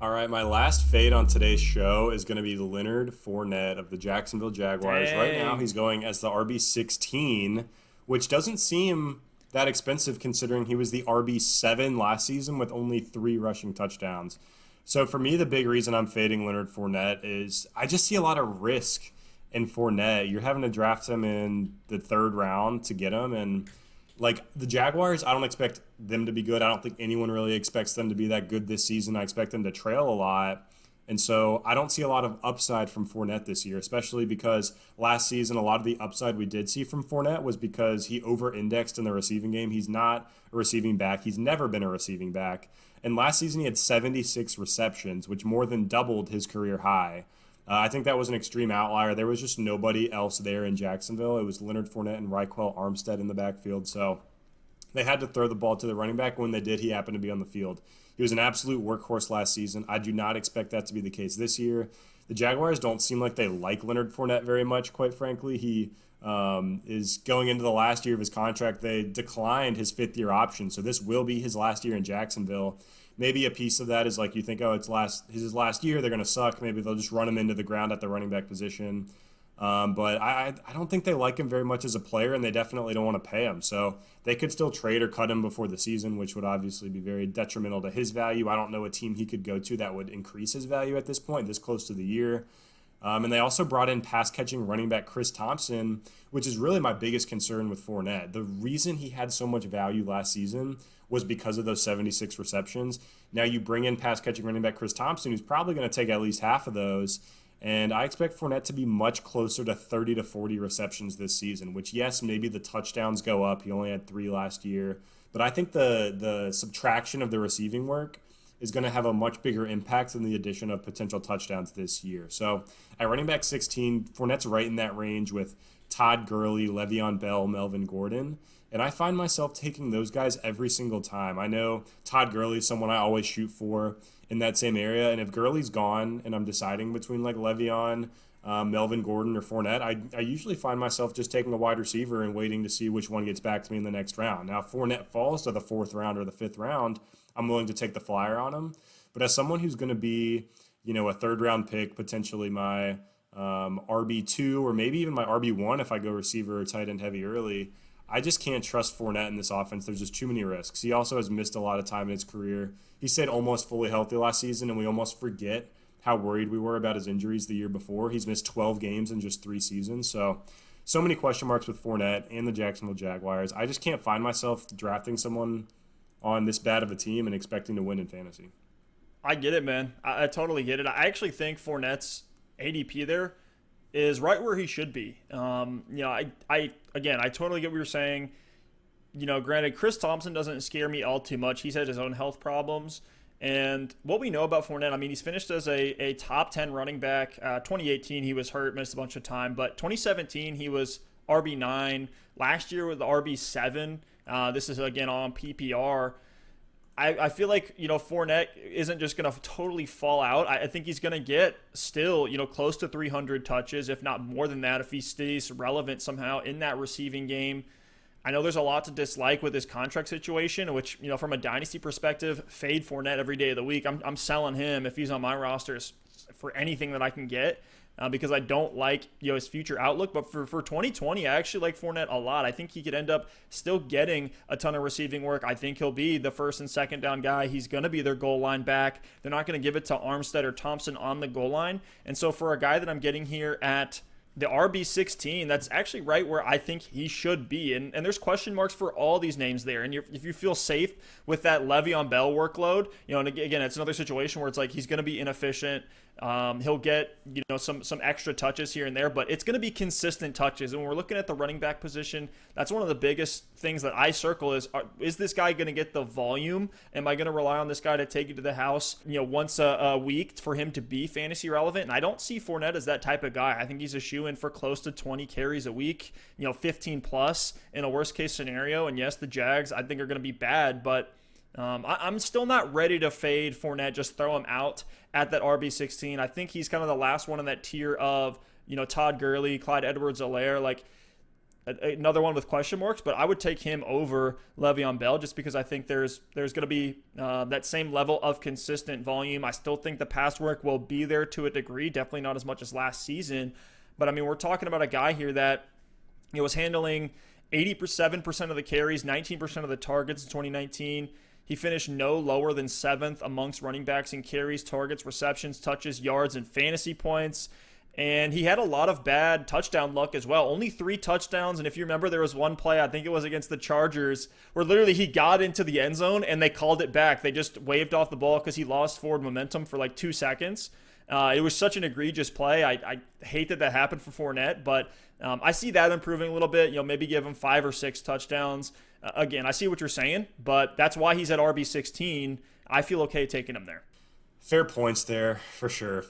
All right, my last fade on today's show is going to be Leonard Fournette of the Jacksonville Jaguars. Right now, he's Dang. going as the RB 16, which doesn't seem that expensive considering he was the RB 7 last season with only 3 rushing touchdowns. So for me, the big reason I'm fading Leonard Fournette is I just see a lot of risk in Fournette. You're having to draft him in the third round to get him, and like the Jaguars, I don't expect them to be good. I don't think anyone really expects them to be that good this season. I expect them to trail a lot. And so I don't see a lot of upside from Fournette this year, especially because last season, a lot of the upside we did see from Fournette was because he over indexed in the receiving game. He's not a receiving back, he's never been a receiving back. And last season, he had 76 receptions, which more than doubled his career high. I think that was an extreme outlier. There was just nobody else there in Jacksonville. It was Leonard Fournette and Raquel Armstead in the backfield. So they had to throw the ball to the running back. When they did, he happened to be on the field. He was an absolute workhorse last season. I do not expect that to be the case this year. The Jaguars don't seem like they like Leonard Fournette very much, quite frankly. He is going into the last year of his contract. They declined his fifth-year option, so this will be his last year in Jacksonville. Maybe a piece of that is like you think, oh, it's his last year. They're going to suck. Maybe they'll just run him into the ground at the running back position. But I don't think they like him very much as a player, and they definitely don't want to pay him. So they could still trade or cut him before the season, which would obviously be very detrimental to his value. I don't know a team he could go to that would increase his value at this point, this close to the year. And they also brought in pass-catching running back Chris Thompson, which is really my biggest concern with Fournette. The reason he had so much value last season was because of those 76 receptions. Now you bring in pass-catching running back Chris Thompson, who's probably going to take at least half of those, and I expect Fournette to be much closer to 30 to 40 receptions this season, which, yes, maybe the touchdowns go up. He only had 3 last year. But I think the subtraction of the receiving work is going to have a much bigger impact than the addition of potential touchdowns this year. So at running back 16, Fournette's right in that range with Todd Gurley, Le'Veon Bell, Melvin Gordon. And I find myself taking those guys every single time. I know Todd Gurley is someone I always shoot for in that same area. And if Gurley's gone and I'm deciding between like Le'Veon, Melvin Gordon, or Fournette, I usually find myself just taking a wide receiver and waiting to see which one gets back to me in the next round. Now, if Fournette falls to the 4th round or the 5th round, I'm willing to take the flyer on him. But as someone who's going to be, a 3rd-round pick, potentially my RB2 or maybe even my RB1 if I go receiver or tight end heavy early, I just can't trust Fournette in this offense. There's just too many risks. He also has missed a lot of time in his career. He stayed almost fully healthy last season, and we almost forget how worried we were about his injuries the year before. He's missed 12 games in just 3 seasons. So many question marks with Fournette and the Jacksonville Jaguars. I just can't find myself drafting someone on this bad of a team and expecting to win in fantasy. I get it, man. I totally get it. I actually think Fournette's ADP there is right where he should be. I totally get what you're saying. Granted, Chris Thompson doesn't scare me all too much. He's had his own health problems. And what we know about Fournette, I mean, he's finished as a top 10 running back. 2018, he was hurt, missed a bunch of time. But 2017, he was RB9. Last year with the RB7. This is, again, on PPR. I feel like, Fournette isn't just going to totally fall out. I think he's going to get still, close to 300 touches, if not more than that, if he stays relevant somehow in that receiving game. I know there's a lot to dislike with his contract situation, which, from a dynasty perspective, fade Fournette every day of the week. I'm selling him if he's on my rosters for anything that I can get. Because I don't like his future outlook. But for 2020, I actually like Fournette a lot. I think he could end up still getting a ton of receiving work. I think he'll be the 1st and 2nd down guy. He's going to be their goal line back. They're not going to give it to Armstead or Thompson on the goal line. And so for a guy that I'm getting here at the RB16, that's actually right where I think he should be. And there's question marks for all these names there. And if you feel safe with that Le'Veon Bell workload, and again, it's another situation where it's like he's going to be inefficient. He'll get some extra touches here and there, but it's going to be consistent touches. And when we're looking at the running back position, that's one of the biggest things that I circle is this guy going to get the volume? Am I going to rely on this guy to take it to the house once a week for him to be fantasy relevant? And I don't see Fournette as that type of guy. I think he's a shoe-in for close to 20 carries a week, 15 plus in a worst case scenario. And yes, the Jags I think are going to be bad, but I'm still not ready to fade Fournette, just throw him out at that RB16. I think he's kind of the last one in that tier of, Todd Gurley, Clyde Edwards-Helaire. Like, another one with question marks, but I would take him over Le'Veon Bell just because I think there's going to be that same level of consistent volume. I still think the pass work will be there to a degree, definitely not as much as last season. But I mean, we're talking about a guy here that was handling 87% of the carries, 19% of the targets in 2019. He finished no lower than 7th amongst running backs in carries, targets, receptions, touches, yards, and fantasy points. And he had a lot of bad touchdown luck as well. Only 3 touchdowns. And if you remember, there was one play, I think it was against the Chargers, where literally he got into the end zone and they called it back. They just waved off the ball because he lost forward momentum for like 2 seconds. It was such an egregious play. I hate that happened for Fournette, but I see that improving a little bit. Maybe give him 5 or 6 touchdowns. Again, I see what you're saying, but that's why he's at RB16. I feel okay taking him there. Fair points there, for sure.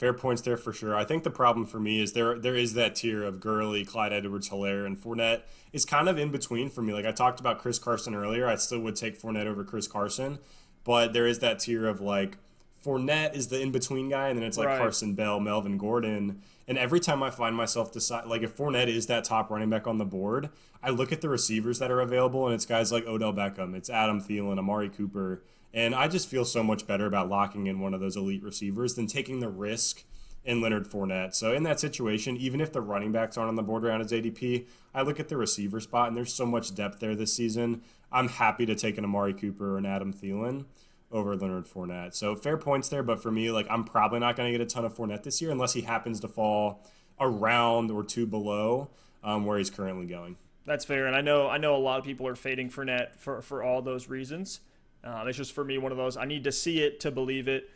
I think the problem for me is there is that tier of Gurley, Clyde Edwards-Helaire, and Fournette is kind of in between for me. Like I talked about Chris Carson earlier. I still would take Fournette over Chris Carson, but there is that tier of like Fournette is the in-between guy, and then it's like Right. Carson Bell, Melvin Gordon. And every time I find myself decide, like if Fournette is that top running back on the board, I look at the receivers that are available, and it's guys like Odell Beckham, it's Adam Thielen, Amari Cooper. And I just feel so much better about locking in one of those elite receivers than taking the risk in Leonard Fournette. So in that situation, even if the running backs aren't on the board around his ADP, I look at the receiver spot, and there's so much depth there this season. I'm happy to take an Amari Cooper or an Adam Thielen over Leonard Fournette. So fair points there, but for me, like I'm probably not going to get a ton of Fournette this year unless he happens to fall a round or 2 below where he's currently going. That's fair, and I know a lot of people are fading Fournette for all those reasons. It's just for me one of those, I need to see it to believe it.